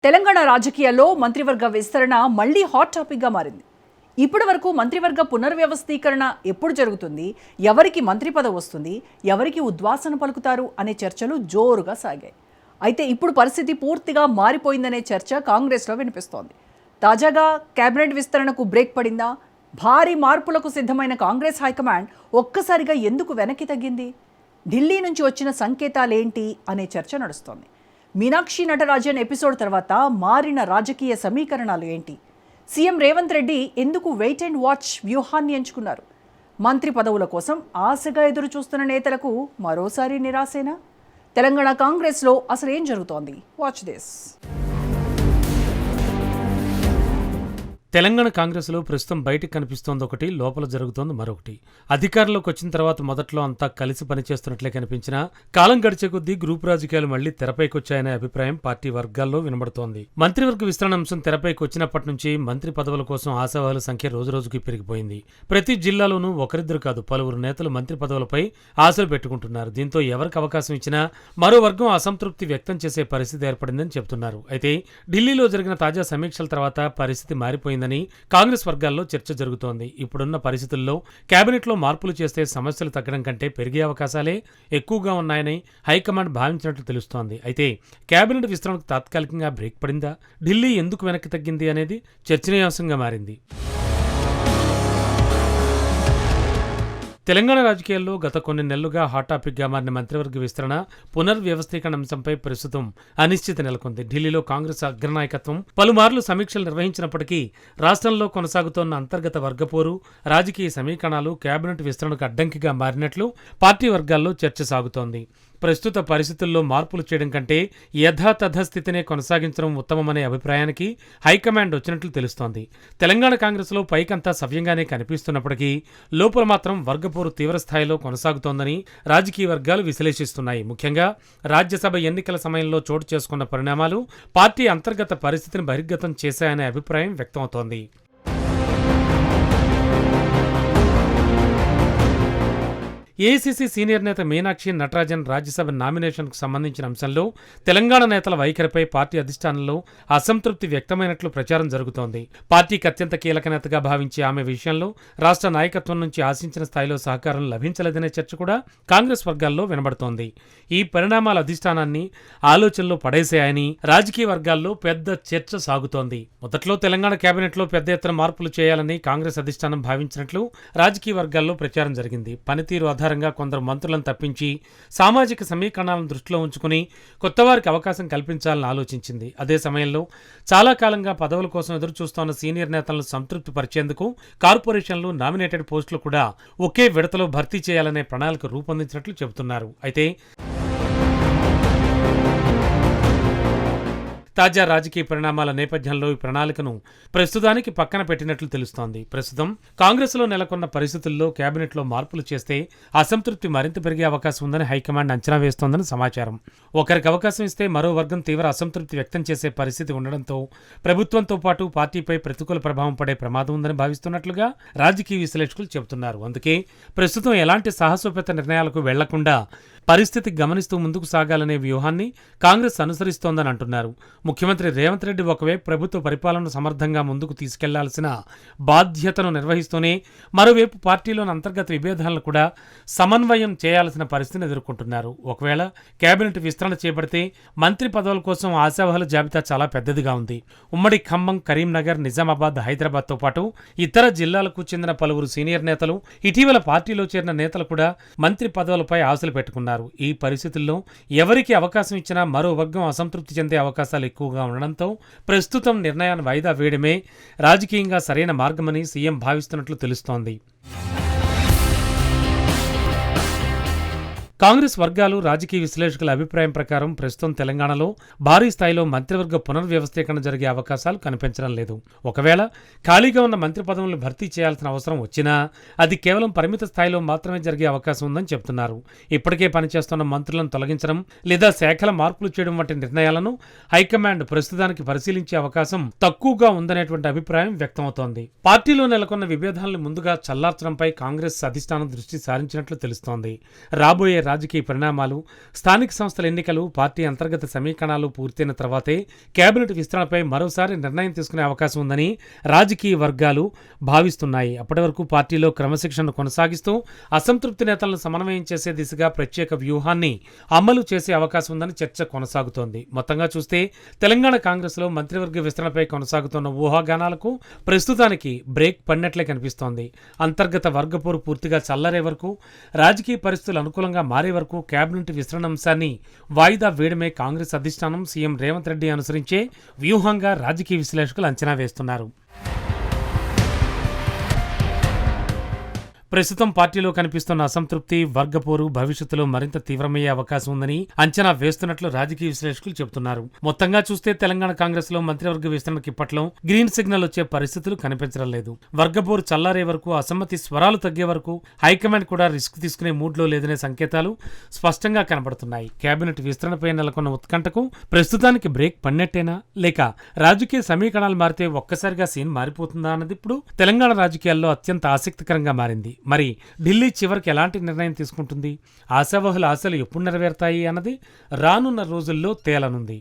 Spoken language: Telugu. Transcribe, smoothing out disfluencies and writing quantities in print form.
తెలంగాణ రాజకీయాల్లో మంత్రివర్గ విస్తరణ మళ్లీ హాట్ టాపిక్గా మారింది. ఇప్పటి వరకు మంత్రివర్గ పునర్వ్యవస్థీకరణ ఎప్పుడు జరుగుతుంది, ఎవరికి మంత్రి పదవి వస్తుంది, ఎవరికి ఉద్వాసన పలుకుతారు అనే చర్చలు జోరుగా సాగాయి. అయితే ఇప్పుడు పరిస్థితి పూర్తిగా మారిపోయిందనే చర్చ కాంగ్రెస్లో వినిపిస్తోంది. తాజాగా కేబినెట్ విస్తరణకు బ్రేక్ పడిందా? భారీ మార్పులకు సిద్ధమైన కాంగ్రెస్ హైకమాండ్ ఒక్కసారిగా ఎందుకు వెనక్కి తగ్గింది? ఢిల్లీ నుంచి వచ్చిన సంకేతాలేంటి అనే చర్చ నడుస్తోంది. మీనాక్షి నటరాజన్ ఎపిసోడ్ తర్వాత మారిన రాజకీయ సమీకరణాలు ఏంటి? సీఎం రేవంత్ రెడ్డి ఎందుకు వెయిట్ అండ్ వాచ్ వ్యూహాన్ని ఎంచుకున్నారు? మంత్రి పదవుల కోసం ఆశగా ఎదురు చూస్తున్న నేతలకు మరోసారి నిరాశేనా? తెలంగాణ కాంగ్రెస్లో అసలు ఏం జరుగుతోంది? Watch this. తెలంగాణ కాంగ్రెస్లో ప్రస్తుతం బయటకు కనిపిస్తోంది ఒకటి, లోపల జరుగుతోంది మరొకటి. అధికారంలోకి వచ్చిన తర్వాత మొదట్లో అంతా కలిసి పనిచేస్తున్నట్లే కనిపించినా కాలం గడిచే కొద్దీ గ్రూప్ రాజకీయాలు మళ్లీ తెరపైకొచ్చాయనే అభిప్రాయం పార్టీ వర్గాల్లో వినబడుతోంది. మంత్రివర్గ విస్తరణ అంశం తెరపైకి వచ్చినప్పటి నుంచి మంత్రి పదవుల కోసం ఆశావాహుల సంఖ్య రోజురోజుకి పెరిగిపోయింది. ప్రతి జిల్లాలోనూ ఒకరిద్దరు కాదు, పలువురు నేతలు మంత్రి పదవులపై ఆశలు పెట్టుకుంటున్నారు. దీంతో ఎవరికి అవకాశం ఇచ్చినా మరో వర్గం అసంతృప్తి వ్యక్తం చేసే పరిస్థితి ఏర్పడిందని చెబుతున్నారు. అయితే ఢిల్లీలో జరిగిన తాజా సమీక్షల తర్వాత పరిస్థితి మారిపోయింది. కాంగ్రెస్ వర్గాల్లో చర్చ జరుగుతోంది. ఇప్పుడున్న పరిస్థితుల్లో కేబినెట్లో మార్పులు చేస్తే సమస్యలు తగ్గడం కంటే పెరిగే అవకాశాలే ఎక్కువగా ఉన్నాయని హైకమాండ్ భావించినట్లు తెలుస్తోంది. అయితే కేబినెట్ విస్తరణకు తాత్కాలికంగా బ్రేక్ పడిందా, ఢిల్లీ ఎందుకు వెనక్కి తగ్గింది అనేది చర్చనీయాంశంగా మారింది. తెలంగాణ రాజకీయాల్లో గత కొన్ని నెలలుగా హాట్ టాపిక్గా మారిన మంత్రివర్గ విస్తరణ పునర్వ్యవస్థీకరణ అంశంపై ప్రస్తుతం అనిశ్చితి నెలకొంది. ఢిల్లీలో కాంగ్రెస్ అగ్రనాయకత్వం పలుమార్లు సమీక్షలు నిర్వహించినప్పటికీ రాష్ట్రంలో కొనసాగుతోన్న అంతర్గత వర్గపోరు, రాజకీయ సమీకరణాలు కేబినెట్ విస్తరణకు అడ్డంకిగా మారినట్లు పార్టీ వర్గాల్లో చర్చ సాగుతోంది. ప్రస్తుత పరిస్థితుల్లో మార్పులు చేయడం కంటే యథాతథ స్థితినే కొనసాగించడం ఉత్తమమనే అభిప్రాయానికి హైకమాండ్ వచ్చినట్లు తెలుస్తోంది. తెలంగాణ కాంగ్రెస్లో పైకంతా సవ్యంగానే కనిపిస్తున్నప్పటికీ లోపల మాత్రం వర్గపోరు తీవ్రస్థాయిలో కొనసాగుతోందని రాజకీయ వర్గాలు విశ్లేషిస్తున్నాయి. ముఖ్యంగా రాజ్యసభ ఎన్నికల సమయంలో చోటు చేసుకున్న పరిణామాలు పార్టీ అంతర్గత పరిస్థితిని బహిర్గతం చేశాయనే అభిప్రాయం వ్యక్తమవుతోంది. ఏఐసీసీ సీనియర్ నేత మీనాక్షి నటరాజన్ రాజ్యసభ నామినేషన్కు సంబంధించిన అంశంలో తెలంగాణ నేతల వైఖరిపై పార్టీ అధిష్టానంలో అసంతృప్తి వ్యక్తమైనట్లు ప్రచారం జరుగుతోంది. పార్టీకి అత్యంత కీలక నేతగా భావించే ఆమె విషయంలో రాష్ట్ర నాయకత్వం నుంచి ఆశించిన స్థాయిలో సహకారం లభించలేదనే చర్చ కూడా కాంగ్రెస్ వర్గాల్లో వినబడుతోంది. ఈ పరిణామాల అధిష్టానాన్ని ఆలోచనలో పడేశాయని రాజకీయ వర్గాల్లో పెద్ద చర్చ సాగుతోంది. మొదట్లో తెలంగాణ కేబినెట్లో పెద్ద ఎత్తున మార్పులు చేయాలని కాంగ్రెస్ అధిష్టానం భావించినట్లు రాజకీయ వర్గాల్లో ప్రచారం జరిగింది. పనితీరు కొందరు మంత్రులను తప్పించి సామాజిక సమీకరణాలను దృష్టిలో ఉంచుకుని కొత్తవారికి అవకాశం కల్పించాలని ఆలోచించింది. అదే సమయంలో చాలా కాలంగా పదవుల కోసం ఎదురుచూస్తోన్న సీనియర్ నేతలను సంతృప్తి పరిచేందుకు కార్పొరేషన్లు, నామినేటెడ్ పోస్టులు కూడా ఒకే విడతలో భర్తీ చేయాలనే ప్రణాళిక రూపొందించినట్లు చెబుతున్నారు. అయితే తాజా రాజకీయ పరిణామాల నేపథ్యంలో ఈ ప్రణాళికను ప్రస్తుతానికి పక్కన పెట్టినట్లు తెలుస్తోంది. ప్రస్తుతం కాంగ్రెస్లో నెలకొన్న పరిస్థితుల్లో కేబినెట్లో మార్పులు చేస్తే అసంతృప్తి మరింత పెరిగే అవకాశం ఉందని హైకమాండ్ అంచనా వేస్తోందని సమాచారం. ఒకరికి అవకాశం ఇస్తే మరో వర్గం తీవ్ర అసంతృప్తి వ్యక్తం చేసే పరిస్థితి ఉండడంతో ప్రభుత్వంతో పాటు పార్టీపై ప్రతికూల ప్రభావం పడే ప్రమాదం ఉందని భావిస్తున్నట్లుగా రాజకీయ విశ్లేషకులు చెబుతున్నారు. అందుకే ప్రస్తుతం ఎలాంటి సాహసోపేత నిర్ణయాలకు వెళ్లకుండా పరిస్థితి గమనిస్తూ ముందుకు సాగాలనే వ్యూహాన్ని కాంగ్రెస్ అనుసరిస్తోందని అంటున్నారు. ముఖ్యమంత్రి రేవంత్ రెడ్డి ఒకవైపు ప్రభుత్వ పరిపాలనను సమర్థంగా ముందుకు తీసుకెళ్లాల్సిన బాధ్యతను నిర్వహిస్తూనే మరోవైపు పార్టీలోని అంతర్గత విభేదాలను కూడా సమన్వయం చేయాల్సిన పరిస్థితిని ఎదుర్కొంటున్నారు. ఒకవేళ కేబినెట్ విస్తరణ చేపడితే మంత్రి పదవుల కోసం ఆశావాహుల జాబితా చాలా పెద్దదిగా ఉంది. ఉమ్మడి ఖమ్మం, కరీంనగర్, నిజామాబాద్, హైదరాబాద్తో పాటు ఇతర జిల్లాలకు చెందిన పలువురు సీనియర్ నేతలు, ఇటీవల పార్టీలో చేరిన నేతలు కూడా మంత్రి పదవులపై ఆశలు పెట్టుకున్నారు. ఈ పరిస్థితుల్లో ఎవరికి అవకాశం ఇచ్చినా మరో వర్గం అసంతృప్తి చెందే అవకాశాలు ఎక్కువగా ఉండడంతో ప్రస్తుతం నిర్ణయాన్ని వాయిదా వేయడమే రాజకీయంగా సరైన మార్గమని సీఎం భావిస్తున్నట్లు తెలుస్తోంది. కాంగ్రెస్ వర్గాలు, రాజకీయ విశ్లేషకుల అభిప్రాయం ప్రకారం ప్రస్తుతం తెలంగాణలో భారీ స్థాయిలో మంత్రివర్గ పునర్వ్యవస్థీకరణ జరిగే అవకాశాలు కనిపించడం లేదు. ఒకవేళ ఖాళీగా ఉన్న మంత్రి పదవులను భర్తీ చేయాల్సిన అవసరం వచ్చినా అది కేవలం పరిమిత స్థాయిలో మాత్రమే జరిగే అవకాశం ఉందని చెబుతున్నారు. ఇప్పటికే పనిచేస్తున్న మంత్రులను తొలగించడం లేదా శాఖల మార్పులు చేయడం వంటి నిర్ణయాలను హైకమాండ్ ప్రస్తుతానికి పరిశీలించే అవకాశం తక్కువగా ఉందనేటువంటి అభిప్రాయం వ్యక్తమవుతోంది. పార్టీలో నెలకొన్న విభేదాలను ముందుగా చల్లార్చడంపై కాంగ్రెస్ అధిష్టానం దృష్టి సారించినట్లు తెలుస్తోంది. రాబోయే రాజకీయ పరిణామాలు, స్థానిక సంస్థల ఎన్నికలు, పార్టీ అంతర్గత సమీకరణాలు పూర్తయిన తర్వాతే కేబినెట్ విస్తరణపై మరోసారి నిర్ణయం తీసుకునే అవకాశం ఉందని రాజకీయ వర్గాలు భావిస్తున్నాయి. అప్పటి వరకు పార్టీలో క్రమశిక్షణను కొనసాగిస్తూ అసంతృప్తి నేతలను సమన్వయం చేసే దిశగా ప్రత్యేక వ్యూహాన్ని అమలు చేసే అవకాశం ఉందని చర్చ కొనసాగుతోంది. మొత్తంగా చూస్తే తెలంగాణ కాంగ్రెస్లో మంత్రివర్గ విస్తరణపై కొనసాగుతున్న ఊహాగానాలకు ప్రస్తుతానికి బ్రేక్ పడినట్లే కనిపిస్తోంది. అంతర్గత వర్గపోరు పూర్తిగా చల్లరే వరకు, రాజకీయ పరిస్థితులు అనుకూలంగా మారే వరకు కేబినెట్ విస్తరణ అంశాన్ని వాయిదా వేయడమే కాంగ్రెస్ అధిష్టానం, సీఎం రేవంత్ రెడ్డి అనుసరించే వ్యూహంగా రాజకీయ విశ్లేషకులు అంచనా వేస్తున్నారు. ప్రస్తుతం పార్టీలో కనిపిస్తున్న అసంతృప్తి, వర్గపోరు భవిష్యత్తులో మరింత తీవ్రమయ్యే అవకాశం ఉందని అంచనా వేస్తున్నట్లు రాజకీయ విశ్లేషకులు చెబుతున్నారు. మొత్తంగా చూస్తే తెలంగాణ కాంగ్రెస్ లో మంత్రివర్గ విస్తరణకి ఇప్పట్లో గ్రీన్ సిగ్నల్ వచ్చే పరిస్థితులు కనిపించడం లేదు. వర్గపోరు చల్లారే వరకు, అసమ్మతి స్వరాలు తగ్గే వరకు హైకమాండ్ కూడా రిస్క్ తీసుకునే మూడ్లో లేదనే సంకేతాలు స్పష్టంగా కనబడుతున్నాయి. కేబినెట్ విస్తరణపై నెలకొన్న ఉత్కంఠకు ప్రస్తుతానికి బ్రేక్ పడినట్టేనా, లేక రాజకీయ సమీకరణాలు మారితే ఒక్కసారిగా సీన్ మారిపోతుందా అన్నది ఇప్పుడు తెలంగాణ రాజకీయాల్లో అత్యంత ఆసక్తికరంగా మారింది. మరి ఢిల్లీ చివరికి ఎలాంటి నిర్ణయం తీసుకుంటుంది? ఆశావహుల ఆశలు ఎప్పుడు నెరవేరుతాయి అన్నది రానున్న రోజుల్లో తేలనుంది.